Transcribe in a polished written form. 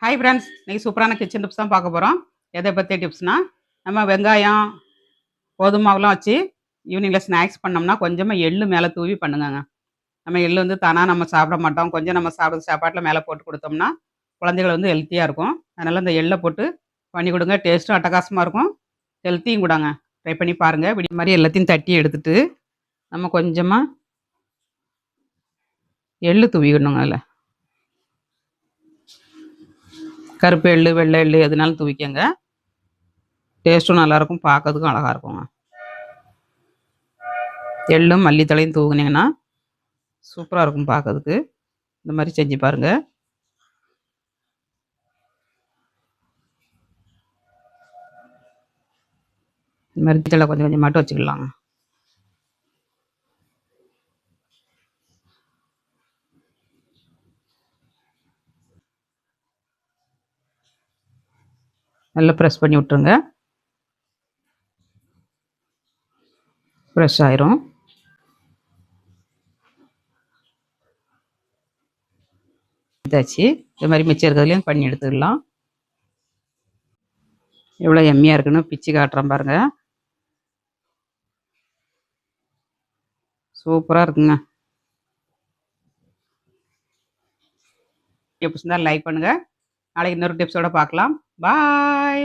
Hi friends, இன்னைக்கு சூப்பரான kitchen tips தான் பார்க்க போகிறோம். எதை பற்றி டிப்ஸ்னால், நம்ம வெங்காயம் கோதுமை மாவுலாம் வச்சு ஈவினிங்கில் ஸ்நாக்ஸ் பண்ணோம்னா கொஞ்சமாக எள்ளு மேலே தூவி பண்ணுங்கங்க. நம்ம எள்ளு வந்து தானாக நம்ம சாப்பிட மாட்டோம். கொஞ்சம் நம்ம சாப்பிட்ற சாப்பாட்டில் மேலே போட்டு கொடுத்தோம்னா குழந்தைகள் வந்து ஹெல்த்தியாக இருக்கும். அதனால் இந்த எள்ளை போட்டு பண்ணி கொடுங்க. டேஸ்ட்டும் அட்டகாசமாக இருக்கும், ஹெல்த்தியும் கூடங்க. ட்ரை பண்ணி பாருங்கள். இப்படி மாதிரி எல்லாத்தையும் தட்டி எடுத்துட்டு நம்ம கொஞ்சமாக எள்ளு தூவிடணுங்க. அதில் கருப்பு எள்ளு வெள்ளை எள்ளு எதுனாலும் தூவிக்கங்க. டேஸ்ட்டும் நல்லாயிருக்கும், பார்க்கறதுக்கும் அழகாக இருக்குங்க. எள்ளும் மல்லித்தழையும் தூவுனீங்கன்னா சூப்பராக இருக்கும் பார்க்கறதுக்கு. இந்த மாதிரி செஞ்சு பாருங்கள். இந்த மாதிரி தழை கொஞ்சம் கொஞ்சம் மட்டும் வச்சுக்கலாங்க. நல்லா ப்ரெஸ் பண்ணி விட்ருங்க. ஃப்ரெஷ் ஆயிரும். இதாச்சு. இது மாதிரி மிச்சம் இருக்கிறதுலையும் பண்ணி எடுத்துக்கலாம். எவ்வளோ எம்மியாக இருக்குன்னு பிச்சு காட்டுறேன் பாருங்கள். சூப்பராக இருக்குங்க. டிப்ஸ் தான் லைக் பண்ணுங்கள். நாளைக்கு இன்னொரு டிப்ஸோடு பார்க்கலாம். பாய்.